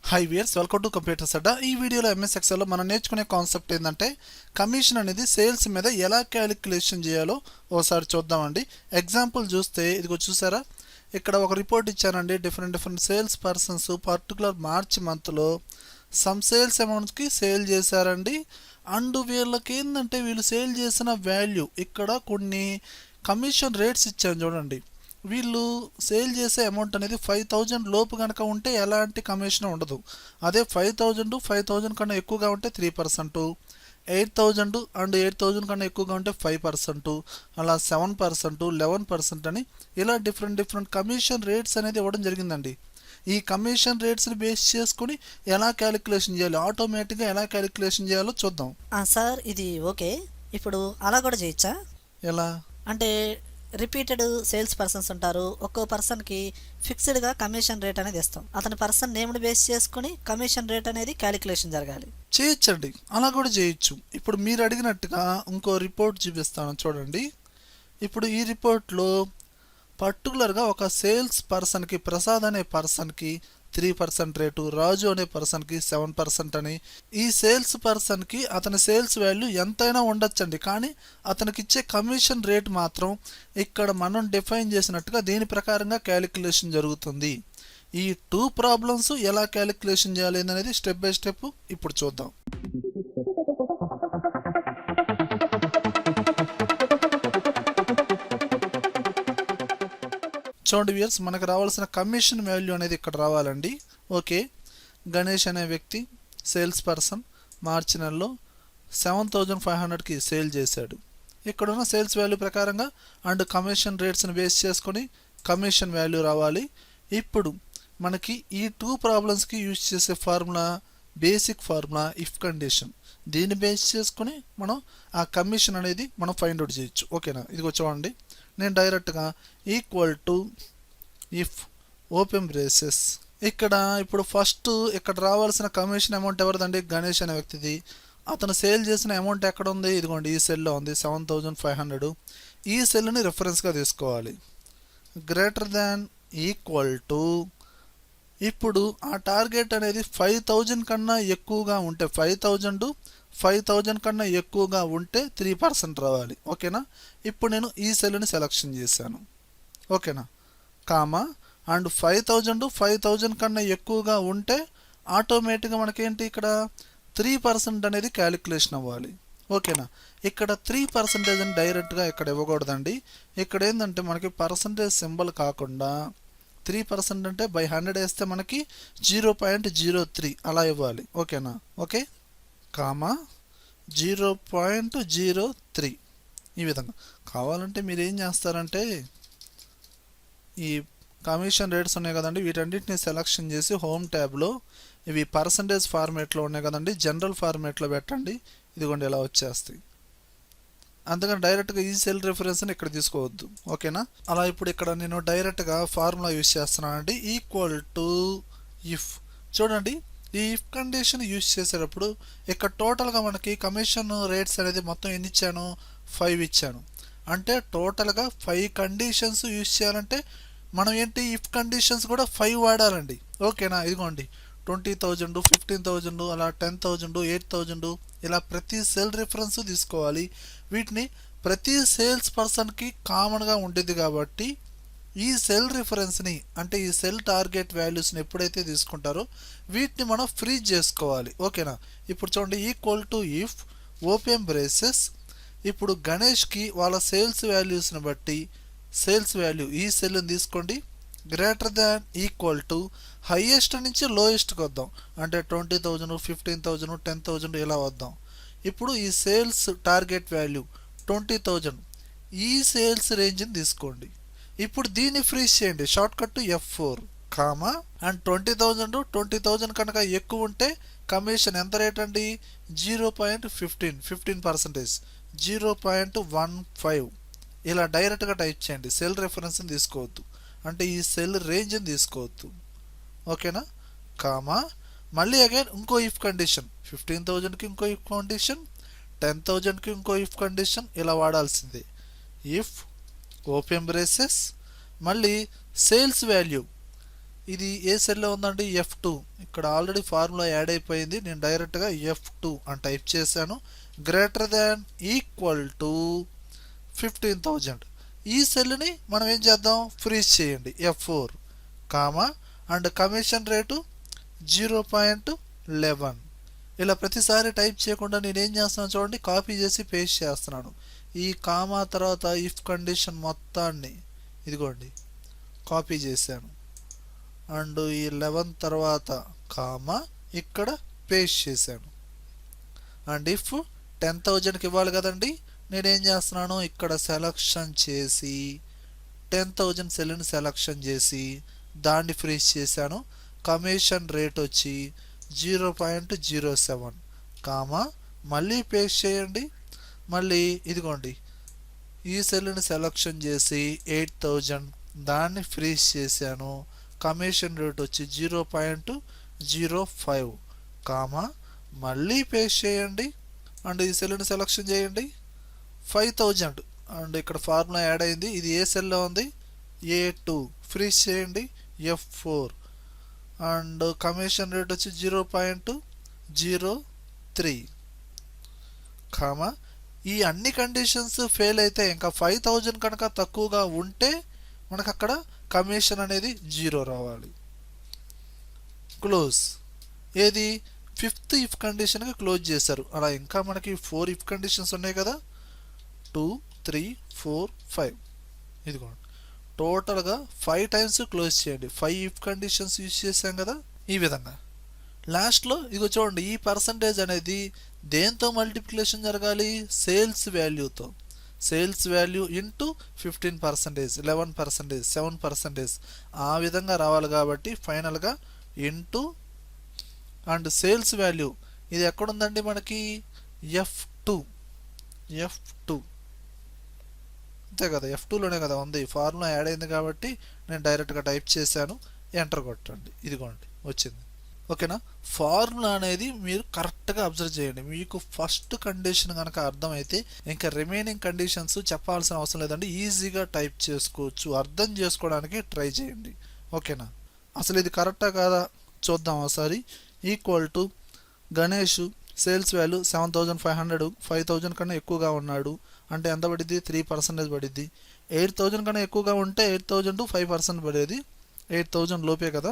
High viewers welcome to computers Adda. ఈ వీడియోలో MS ఎక్సెల్లో మనం నేర్చుకునే కాన్సెప్ట్ ఏంటంటే కమిషన్ అనేది సేల్స్ మీద ఎలా క్యాలిక్యులేషన్ చేయాలో ఓసారి చూద్దామండి. ఎగ్జాంపుల్ చూస్తే ఇదిగో చూసారా, ఇక్కడ ఒక రిపోర్ట్ ఇచ్చానండి. Different sales persons particular March మంత్లో సమ్ సేల్స్ అమౌంట్స్కి సేల్ చేశారండి. అండ్ వీళ్ళకి ఏంటంటే వీళ్ళు సేల్ చేసిన వాల్యూ ఇక్కడ కొన్ని కమిషన్ రేట్స్ ఇచ్చాను చూడండి. వీళ్ళు సేల్ చేసే అమౌంట్ అనేది 5000 లోపు కనుక ఉంటే ఎలాంటి కమిషన్ ఉండదు. అదే 5000 కన్నా ఎక్కువగా ఉంటే 3%, 8000 అండ్ 8000 కన్నా ఎక్కువగా ఉంటే 5%, అలా 7%, 11% అని ఇలా డిఫరెంట్ కమిషన్ రేట్స్ అనేది ఇవ్వడం జరిగిందండి. ఈ కమిషన్ రేట్స్ని బేస్ చేసుకుని ఎలా క్యాలిక్యులేషన్ చేయాలి, ఆటోమేటిక్గా ఎలా క్యాలిక్యులేషన్ చేయాలో చూద్దాం. సార్ ఇది ఓకే. ఇప్పుడు అలా కూడా చేయొచ్చా? ఎలా అంటే రిపీటెడ్ సేల్స్ పర్సన్స్ ఉంటారు. ఒక్కో పర్సన్కి ఫిక్స్డ్గా కమిషన్ రేట్ అనేది ఇస్తాం. అతని పర్సన్ నేమ్ని బేస్ చేసుకుని కమిషన్ రేట్ అనేది క్యాలిక్యులేషన్ జరగాలి. చేయొచ్చండి, అలా కూడా చేయొచ్చు. ఇప్పుడు మీరు అడిగినట్టుగా ఇంకో రిపోర్ట్ చూపిస్తాను చూడండి. ఇప్పుడు ఈ రిపోర్ట్లో పర్టికులర్గా ఒక సేల్స్ పర్సన్కి, ప్రసాద్ అనే పర్సన్కి 3% రేటు, రాజు అనే పర్సన్కి 7% అని, ఈ సేల్స్ పర్సన్కి అతని సేల్స్ వాల్యూ ఎంతైనా ఉండొచ్చండి. కానీ అతనికి ఇచ్చే కమిషన్ రేట్ మాత్రం ఇక్కడ మనం డిఫైన్ చేసినట్టుగా దీని ప్రకారంగా క్యాలిక్యులేషన్ జరుగుతుంది. ఈ 2 ప్రాబ్లమ్స్ ఎలా క్యాలిక్యులేషన్ చేయాలి అనేది స్టెప్ బై స్టెప్ ఇప్పుడు చూద్దాం. చూడండి వ్యూయర్స్, మనకు రావాల్సిన కమిషన్ వాల్యూ అనేది ఇక్కడ రావాలండి. ఓకే, గణేష్ అనే వ్యక్తి సేల్స్ పర్సన్ మార్చి నెలలో 7500కి సేల్ చేశాడు. ఇక్కడున్న సేల్స్ వాల్యూ ప్రకారంగా అండ్ కమిషన్ రేట్స్ని బేస్ చేసుకొని కమిషన్ వాల్యూ రావాలి. ఇప్పుడు మనకి ఈ 2 ప్రాబ్లమ్స్కి యూజ్ చేసే formula basic formula if condition. దీన్ని బేస్ చేసుకొని మనం ఆ కమిషన్ అనేది మనం ఫైండ్ అవుట్ చేయొచ్చు. ఓకేనా, ఇది చూడండి, నేను డైరెక్ట్గా equal to if open braces. ఇక్కడ ఇప్పుడు ఫస్ట్ ఇక్కడ రావాల్సిన కమిషన్ అమౌంట్ ఎవరిదండి? గణేష్ అనే వ్యక్తిది. అతను సేల్ చేసిన అమౌంట్ ఎక్కడ ఉంది? ఇదిగోండి ఈ సెల్లో ఉంది, 7500. ఈ సెల్ని రెఫరెన్స్గా తీసుకోవాలి. గ్రేటర్ దాన్ ఈక్వల్ టు, ఇప్పుడు ఆ టార్గెట్ అనేది 5000 కన్నా ఎక్కువగా ఉంటే 5000 కన్నా ఎక్కువగా ఉంటే 3% రావాలి. ఓకేనా, ఇప్పుడు నేను ఈ సెల్ని సెలెక్షన్ చేశాను. ఓకేనా, కామా అండ్ 5000 కన్నా ఎక్కువగా ఉంటే ఆటోమేటిక్గా మనకేంటి ఇక్కడ 3% అనేది క్యాలిక్యులేషన్ అవ్వాలి. ఓకేనా, ఇక్కడ 3% అని డైరెక్ట్గా ఇక్కడ ఇవ్వకూడదండి. ఇక్కడ ఏంటంటే మనకి పర్సంటేజ్ సింబల్ కాకుండా 3% అంటే బై 100 వేస్తే మనకి 0.03 అలా ఇవ్వాలి. ఓకేనా, ఓకే, కామా 0.03 ఈ విధంగా. కావాలంటే మీరు ఏం చేస్తారంటే ఈ కమిషన్ రేట్స్ ఉన్నాయి కదండి, వీటన్నిటిని సెలెక్షన్ చేసి హోమ్ ట్యాబ్లో ఇవి పర్సంటేజ్ ఫార్మేట్లో ఉన్నాయి కదండి, జనరల్ ఫార్మేట్లో పెట్టండి. ఇదిగోండి ఇలా వచ్చేస్తాయి. అందుకని డైరెక్ట్గా ఈ సెల్ రిఫరెన్స్ని ఇక్కడ తీసుకోవద్దు. ఓకేనా, అలా ఇప్పుడు ఇక్కడ నేను డైరెక్ట్గా ఫార్ములా యూజ్ చేస్తున్నానండి. Equal to if. చూడండి, ఈ ఇఫ్ కండిషన్ యూజ్ చేసేటప్పుడు ఇక్కడ టోటల్గా మనకి కమిషన్ రేట్స్ అనేది మొత్తం ఎన్ని ఇచ్చాను? 5 ఇచ్చాను. అంటే టోటల్గా 5 కండిషన్స్ యూజ్ చేయాలంటే మనం ఏంటి ఇఫ్ కండిషన్స్ కూడా 5 వాడాలండి. ఓకేనా, ఇదిగోండి 20,000, 15,000, అలా 10,000, 8,000 ఇలా ప్రతి సెల్ రిఫరెన్స్ తీసుకోవాలి. వీటిని ప్రతి సేల్స్ పర్సన్కి కామన్గా ఉండేది కాబట్టి ఈ సెల్ రిఫరెన్స్ని అంటే ఈ సెల్ టార్గెట్ వాల్యూస్ని ఎప్పుడైతే తీసుకుంటారో వీటిని మనం ఫ్రీజ్ చేసుకోవాలి. ఓకేనా, ఇప్పుడు చూడండి equal to if open braces. ఇప్పుడు గణేష్కి వాళ్ళ సేల్స్ వాల్యూస్ని బట్టి సేల్స్ వాల్యూ ఈ సెల్ని తీసుకోండి. Greater than equal to highest నుంచి లోయెస్ట్కి వద్దాం. అంటే 20,000, 15,000, 10,000 ఇలా వద్దాం. ఇప్పుడు ఈ సేల్స్ టార్గెట్ వాల్యూ 20,000, ఈ సేల్స్ రేంజ్ని తీసుకోండి. ఇప్పుడు దీన్ని ఫ్రీజ్ చేయండి, short cut F4 comma and 20,000 కనుక ఎక్కువ ఉంటే కమిషన్ ఎంత రేట్ అండి? 0.15%, 0.15 ఇలా డైరెక్ట్గా టైప్ చేయండి. సెల్ రెఫరెన్స్ని తీసుకోవద్దు, అంటే ఈ సెల్ రేంజ్ని తీసుకోవద్దు. ఓకేనా, కామా మళ్ళీ అగైన్ ఇంకో ఇఫ్ కండిషన్, 15,000కి ఇంకో ఇఫ్ కండిషన్, 10,000కి ఇంకో ఇఫ్ కండిషన్ ఇలా వాడాల్సిందే. ఇఫ్ ఓపెన్ బ్రేసెస్ మళ్ళీ సేల్స్ వాల్యూ ఇది ఏ సెల్లో ఉందండి? F2. ఇక్కడ ఆల్రెడీ ఫార్ములా యాడ్ అయిపోయింది. నేను డైరెక్ట్గా F2 అని టైప్ చేశాను. Greater than equal to 15,000. ఈ సెల్ని మనం ఏం చేద్దాం? ఫ్రీజ్ చేయండి. F4 comma and commission rate 0.11. ఇలా ప్రతిసారి టైప్ చేయకుండా నేనేం చేస్తున్నాను చూడండి, కాపీ చేసి పేస్ట్ చేస్తున్నాను. ఈ కామా తర్వాత ఇఫ్ కండిషన్ మొత్తాన్ని ఇదిగోండి కాపీ చేశాను. అండ్ ఈ 11 తర్వాత కామా ఇక్కడ పేస్ట్ చేశాను. అండ్ ఇఫ్ 10,000కి ఇవ్వాలి కదండి, నేనేం చేస్తున్నాను, ఇక్కడ సెలక్షన్ చేసి 10,000 సెల్ని సెలక్షన్ చేసి దాన్ని ఫ్రీజ్ చేశాను. కమిషన్ రేట్ వచ్చి 0.07 కామా మళ్ళీ పేస్ట్ చేయండి. మళ్ళీ ఇదిగోండి ఈ సెల్ని సెలక్షన్ చేసి 8,000 దాన్ని ఫ్రీజ్ చేశాను. కమిషన్ రేట్ వచ్చి 0.05 కామా మళ్ళీ పేస్ట్ చేయండి. అండ్ ఈ సెల్ని సెలక్షన్ చేయండి 5,000 అండ్ ఇక్కడ ఫార్ములా యాడ్ అయింది. ఇది ఏ సెల్లో ఉంది? A2. ఫ్రీజ్ చేయండి F4 అండ్ కమిషన్ రేట్ వచ్చి 0.03 కామా ఈ అన్ని కండిషన్స్ ఫెయిల్ అయితే ఇంకా 5,000 కనుక తక్కువగా ఉంటే మనకు అక్కడ కమిషన్ అనేది 0 రావాలి. క్లోజ్. ఏది? 5th ఇఫ్ కండిషన్కి క్లోజ్ చేశారు. అలా ఇంకా మనకి 4 ఇఫ్ కండిషన్స్ ఉన్నాయి కదా, 2, 3, 4, 5. ఇదిగోండి టోటల్గా 5 టైమ్స్ క్లోజ్ చేయండి. 5 ఇఫ్ కండిషన్స్ యూజ్ చేసాం కదా. ఈ విధంగా లాస్ట్లో ఇదిగో చూడండి, ఈ పర్సంటేజ్ అనేది దేంతో మల్టిప్లికేషన్ జరగాలి? సేల్స్ వాల్యూతో. సేల్స్ వాల్యూ ఇంటూ 15%, 11%, 7%, ఆ విధంగా రావాలి. కాబట్టి ఫైనల్గా ఇంటూ అండ్ సేల్స్ వాల్యూ ఇది ఎక్కడుందండి మనకి? F2. అంతే కదా, F2లోనే కదా ఉంది. ఫార్ములా యాడ్ అయింది కాబట్టి నేను డైరెక్ట్గా టైప్ చేశాను. ఎంటర్ కొట్టండి. ఇదిగోండి వచ్చింది. ఓకేనా? ఫార్ములా అనేది మీరు కరెక్ట్గా అబ్జర్వ్ చేయండి. మీకు ఫస్ట్ కండిషన్ కనుక అర్థమైతే ఇంకా రిమైనింగ్ కండిషన్స్ చెప్పాల్సిన అవసరం లేదండి. ఈజీగా టైప్ చేసుకోవచ్చు. అర్థం చేసుకోవడానికి ట్రై చేయండి. ఓకేనా? అసలు ఇది కరెక్టా కాదా చూద్దాం ఒకసారి. Equal to Ganesh sales value 7,500, 5,000 కన్నా ఎక్కువగా ఉన్నాడు అంటే ఎంత పడిద్ది? 3% పడిద్ది. 8,000 కన్నా ఎక్కువగా ఉంటే 8,000 టు 5% పడేది. 8,000 లోపే కదా.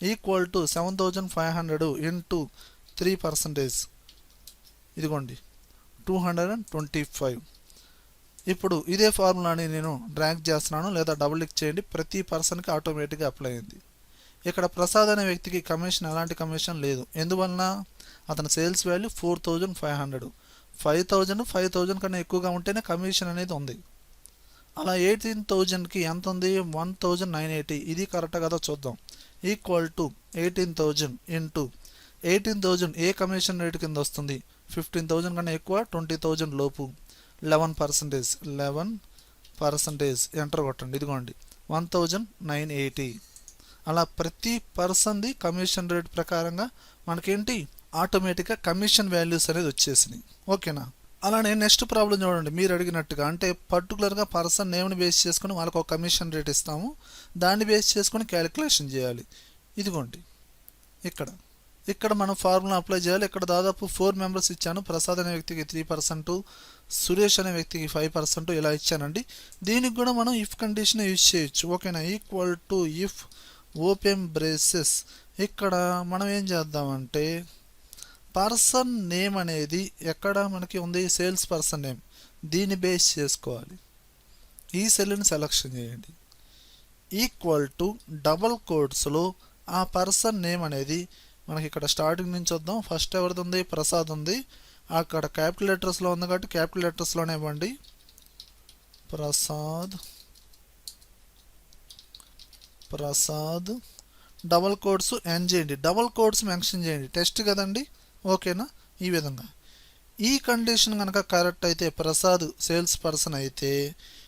Equal to 7,500 into 3%. ఇదిగోండి 225. ఇప్పుడు ఇదే ఫార్ములాని నేను డ్రాగ్ చేస్తున్నాను, లేదా డబుల్ క్లిక్ చేయండి. ప్రతి పర్సన్కి ఆటోమేటిక్గా అప్లై అయింది. ఇక్కడ ప్రసాద్ అనే వ్యక్తికి కమిషన్ ఎలాంటి కమిషన్ లేదు. ఎందువలన? అతని సేల్స్ వాల్యూ 4,500. 5,000 కన్నా ఎక్కువగా ఉంటేనే కమిషన్ అనేది ఉంది. అలా 18,000కి ఎంత ఉంది? 1,980. ఇది కరెక్ట్ కదా చూద్దాం. Equal to 18,000 into 18,000 A commission rate కింద వస్తుంది? 15,000 కన్నా ఎక్కువ, 20,000 లోపు, 11%. ఎంటర్ కొట్టండి. ఇదిగోండి 1,980. అలా ప్రతి పర్సన్ది కమిషన్ రేట్ ప్రకారంగా మనకేంటి ఆటోమేటిక్గా కమిషన్ వాల్యూస్ అనేది వచ్చేసినాయి. ఓకేనా? అలానే నెక్స్ట్ ప్రాబ్లం చూడండి, మీరు అడిగినట్టుగా. అంటే పర్టికులర్గా పర్సన్ నేమ్ని బేస్ చేసుకుని వాళ్ళకి ఒక కమిషన్ రేట్ ఇస్తాము. దాన్ని బేస్ చేసుకుని క్యాలిక్యులేషన్ చేయాలి. ఇదిగోండి ఇక్కడ మనం ఫార్ములా అప్లై చేయాలి. ఇక్కడ దాదాపు 4 మెంబర్స్ ఇచ్చాను. ప్రసాద్ అనే వ్యక్తికి 3%, సురేష్ అనే వ్యక్తికి 5% ఇలా ఇచ్చానండి. దీనికి కూడా మనం ఇఫ్ కండిషన్ యూజ్ చేయొచ్చు. ఓకేనా? Equal to if open braces. ఇక్కడ మనం ఏం చేద్దామంటే పర్సన్ నేమ్ అనేది ఎక్కడ మనకి ఉంది? Sales person name. దీన్ని బేస్ చేసుకోవాలి. ఈ సెల్ని సెలక్షన్ చేయండి. ఈక్వల్ టు డబల్ కోట్స్లో ఆ పర్సన్ నేమ్ అనేది మనకి ఇక్కడ స్టార్టింగ్ నుంచి వద్దాం. ఫస్ట్ ఎవరిది ఉంది? ప్రసాద్ ఉంది. అక్కడ క్యాపిటల్ లెటర్స్లో ఉంది కాబట్టి క్యాపిటల్ లెటర్స్లోనే ఇవ్వండి. ప్రసాద్ డబల్ కోట్స్ ఎన్ చేయండి. డబల్ కోట్స్ మెన్షన్ చేయండి. టెస్ట్ కదండి. ఓకేనా? ఈ విధంగా ఈ కండిషన్ కనుక కరెక్ట్ అయితే ప్రసాద్ సేల్స్ పర్సన్ అయితే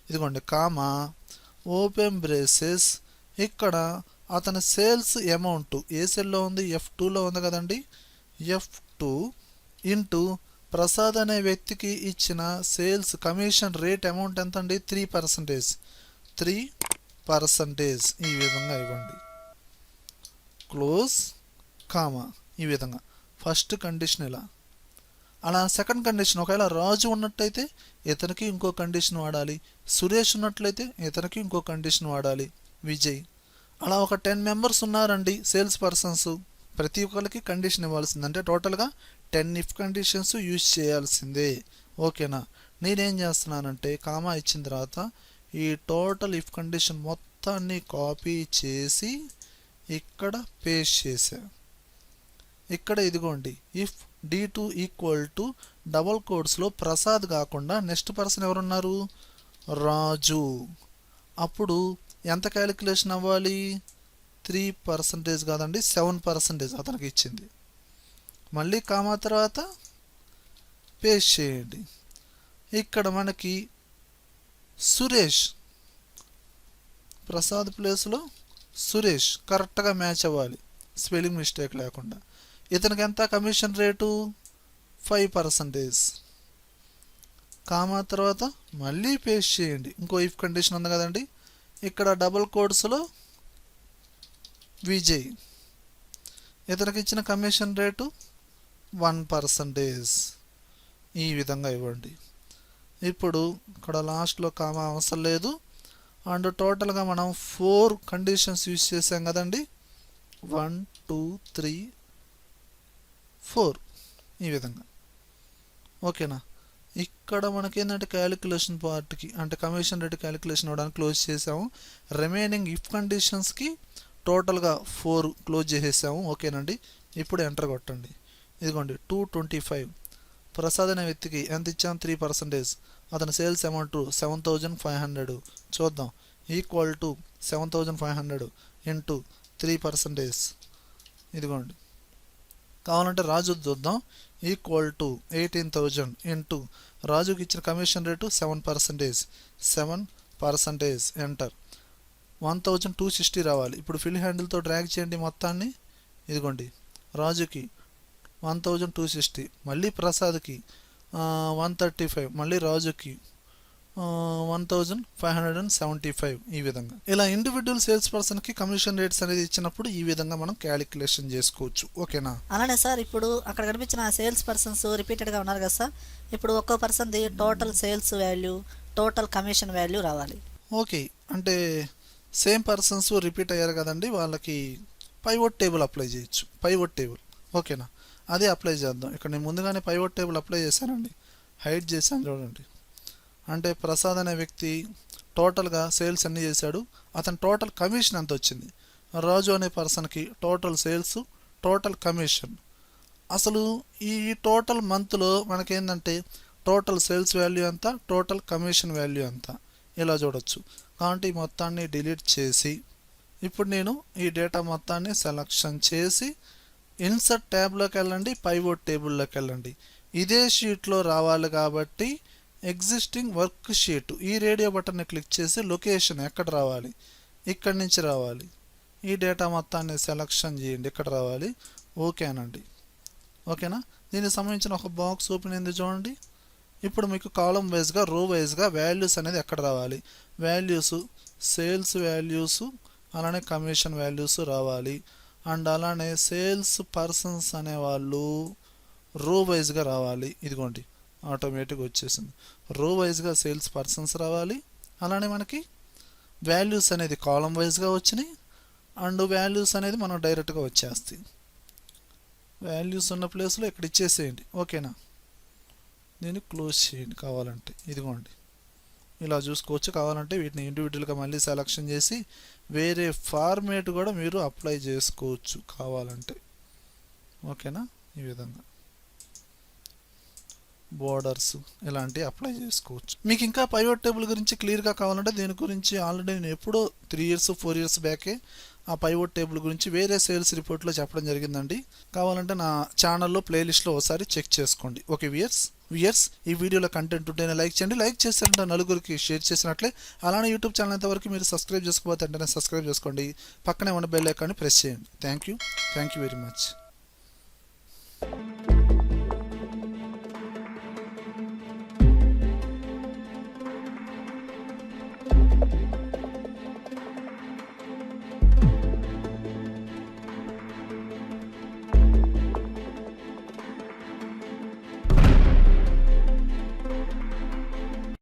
ఇదిగోండి కామా ఓపెన్ బ్రేసెస్. ఇక్కడ అతని సేల్స్ అమౌంట్ ఏ సెల్లో ఉంది? F2లో ఉంది కదండి. F2 ఇంటూ ప్రసాద్ అనే వ్యక్తికి ఇచ్చిన సేల్స్ కమిషన్ రేట్ అమౌంట్ ఎంత అండి? 3%. ఈ విధంగా ఇవ్వండి. క్లోజ్ కామా ఈ విధంగా ఫస్ట్ కండిషన్ ఇలా. అలా సెకండ్ కండిషన్ ఒకవేళ రాజు ఉన్నట్టయితే ఇతనికి ఇంకో కండిషన్ వాడాలి, సురేష్ ఉన్నట్లయితే ఇతనికి ఇంకో కండిషన్ వాడాలి, విజయ్. అలా ఒక 10 మెంబర్స్ ఉన్నారండి సేల్స్ పర్సన్స్, ప్రతి ఒక్కరికి కండిషన్ ఇవ్వాల్సింది. అంటే టోటల్గా 10 ఇఫ్ కండిషన్స్ యూజ్ చేయాల్సిందే. ఓకేనా. నేనేం చేస్తున్నానంటే కామా ఇచ్చిన తర్వాత ఈ టోటల్ ఇఫ్ కండిషన్ మొత్తాన్ని కాపీ చేసి ఇక్కడ పేస్ట్ చేసా. ఇక్కడ ఇదిగోండి if D2 equal to double కోడ్స్లో ప్రసాద్ కాకుండా నెక్స్ట్ పర్సన్ ఎవరున్నారు, రాజు. అప్పుడు ఎంత క్యాలిక్యులేషన్ అవ్వాలి, 3% కాదండి 7% అతనికి ఇచ్చింది. మళ్ళీ కామా తర్వాత పేస్ట్ చేయండి. ఇక్కడ మనకి సురేష్, ప్రసాద్ ప్లేస్లో సురేష్ కరెక్ట్గా మ్యాచ్ అవ్వాలి, స్పెల్లింగ్ మిస్టేక్ లేకుండా. ఇతనికి ఎంత కమిషన్ రేటు 5%. కామా తర్వాత మళ్ళీ పేస్ట్ చేయండి. ఇంకో ఇఫ్ కండిషన్ ఉంది కదండి, ఇక్కడ డబుల్ కోడ్స్లో విజయ్, ఇతనికి ఇచ్చిన కమిషన్ రేటు 1%. ఈ విధంగా ఇవ్వండి. ఇప్పుడు ఇక్కడ లాస్ట్లో కామా అవసరం లేదు. అండ్ టోటల్గా మనం 4 కండిషన్స్ యూజ్ చేసాం కదండి, 1 2 3 4 ఈ విధంగా. ఓకేనా. ఇక్కడ మనకి ఏంటంటే క్యాలిక్యులేషన్ పార్ట్కి అంటే కమిషన్ రేట్ క్యాలిక్యులేషన్ అవ్వడానికి క్లోజ్ చేసాము. రిమైనింగ్ ఇఫ్ కండిషన్స్కి టోటల్గా 4 క్లోజ్ చేసేసాము. ఓకేనండి. ఇప్పుడు ఎంటర్ కొట్టండి. ఇదిగోండి 225. ప్రసాద్ అనే వ్యక్తికి ఎంత ఇచ్చాం, 3%. అతని సేల్స్ అమౌంట్ 7,500. చూద్దాం. Equal to 7,500 into 3%. ఇదిగోండి. కావాలంటే రాజు చూద్దాం. ఈక్వల్ టు 18,000 ఇంటూ రాజుకి ఇచ్చిన కమిషన్ రేటు 7%. 7% ఎంటర్. 1,260 రావాలి. ఇప్పుడు ఫిల్ హ్యాండిల్తో డ్రాగ్ చేయండి మొత్తాన్ని. ఇదిగోండి రాజుకి 1,260, మళ్ళీ ప్రసాద్కి 135, మళ్ళీ రాజుకి 1,575. ఈ విధంగా ఇలా ఇండివిజువల్ సేల్స్ పర్సన్కి కమిషన్ రేట్స్ అనేది ఇచ్చినప్పుడు ఈ విధంగా మనం క్యాలిక్యులేషన్ చేసుకోవచ్చు. ఓకేనా. అలానే సార్ ఇప్పుడు అక్కడ కనిపించిన సేల్స్ పర్సన్స్ రిపీటెడ్గా ఉన్నారు కదా సార్, ఇప్పుడు ఒక్కో పర్సన్ది total sales value, total commission value రావాలి. ఓకే. అంటే సేమ్ పర్సన్స్ రిపీట్ అయ్యారు కదండి, వాళ్ళకి పైవోట్ టేబుల్ అప్లై చేయొచ్చు. పైవోట్ టేబుల్ ఓకేనా, అదే అప్లై చేద్దాం. ఇక్కడ నేను ముందుగానే పైవోట్ టేబుల్ అప్లై చేశానండి, హైడ్ చేశాను చూడండి. అంటే ప్రసాద్ అనే వ్యక్తి టోటల్గా సేల్స్ అన్నీ చేశాడు, అతని టోటల్ కమిషన్ ఎంత వచ్చింది. రాజు అనే పర్సన్కి టోటల్ సేల్స్, టోటల్ కమిషన్. అసలు ఈ టోటల్ మంత్లో మనకేంటంటే టోటల్ సేల్స్ వాల్యూ ఎంత, టోటల్ కమిషన్ వాల్యూ ఎంత ఇలా చూడొచ్చు. కాబట్టి ఈ మొత్తాన్ని డిలీట్ చేసి ఇప్పుడు నేను ఈ డేటా మొత్తాన్ని సెలక్షన్ చేసి ఇన్సర్ట్ ట్యాబ్లోకి వెళ్ళండి, పైవోట్ టేబుల్లోకి వెళ్ళండి. ఇదే షీట్లో రావాలి కాబట్టి ఎగ్జిస్టింగ్ వర్క్ షీట్ ఈ రేడియో బటన్ని క్లిక్ చేసి లొకేషన్ ఎక్కడ రావాలి, ఇక్కడి నుంచి రావాలి. ఈ డేటా మొత్తాన్ని సెలక్షన్ చేయండి, ఇక్కడ రావాలి. ఓకేనండి. ఓకేనా. దీనికి సంబంధించిన ఒక బాక్స్ ఓపెన్ అయింది చూడండి. ఇప్పుడు మీకు కాలం వైజ్గా, రో వైజ్గా వాల్యూస్ అనేది ఎక్కడ రావాలి, వాల్యూస్ సేల్స్ వాల్యూస్ అలానే కమిషన్ వాల్యూస్ రావాలి. అండ్ అలానే సేల్స్ పర్సన్స్ అనేవాళ్ళు రో వైజ్గా రావాలి. ఇదిగోండి ఆటోమేటిక్గా వచ్చేసింది. రో వైజ్గా సేల్స్ పర్సన్స్ రావాలి. అలానే మనకి వాల్యూస్ అనేది కాలం వైజ్గా వచ్చినాయి. అండ్ వాల్యూస్ అనేది మనం డైరెక్ట్గా వచ్చేస్తాయి. వాల్యూస్ ఉన్న ప్లేస్లో ఇక్కడ ఇచ్చేసేయండి. ఓకేనా. దీన్ని క్లోజ్ చేయండి కావాలంటే. ఇదిగోండి ఇలా చూసుకోవచ్చు. కావాలంటే వీటిని ఇండివిజువల్గా మళ్ళీ సెలక్షన్ చేసి వేరే ఫార్మేట్ కూడా మీరు అప్లై చేసుకోవచ్చు కావాలంటే. ఓకేనా. ఈ విధంగా బోర్డర్స్ ఇలాంటివి అప్లై చేసుకోవచ్చు. మీకు ఇంకా పైవోట్ టేబుల్ గురించి క్లియర్గా కావాలంటే దీని గురించి ఆల్రెడీ నేను ఎప్పుడో 3 years 4 years బ్యాకే ఆ పైవోట్ టేబుల్ గురించి వేరే సేల్స్ రిపోర్ట్లో చెప్పడం జరిగిందండి. కావాలంటే నా ఛానల్లో ప్లేలిస్ట్లో ఒకసారి చెక్ చేసుకోండి. ఓకే వ్యూయర్స్, ఈ వీడియోలో కంటెంట్ ఉంటేనే లైక్ చేయండి. లైక్ చేసినట్టు నలుగురికి షేర్ చేసినట్లే. అలానే యూట్యూబ్ ఛానల్ ఎంతవరకు మీరు సబ్స్క్రైబ్ చేసుకోకపోతే వెంటనే సబ్స్క్రైబ్ చేసుకోండి. పక్కనే ఉన్న బెల్ ఐకాన్ని ప్రెస్ చేయండి. Thank you very much.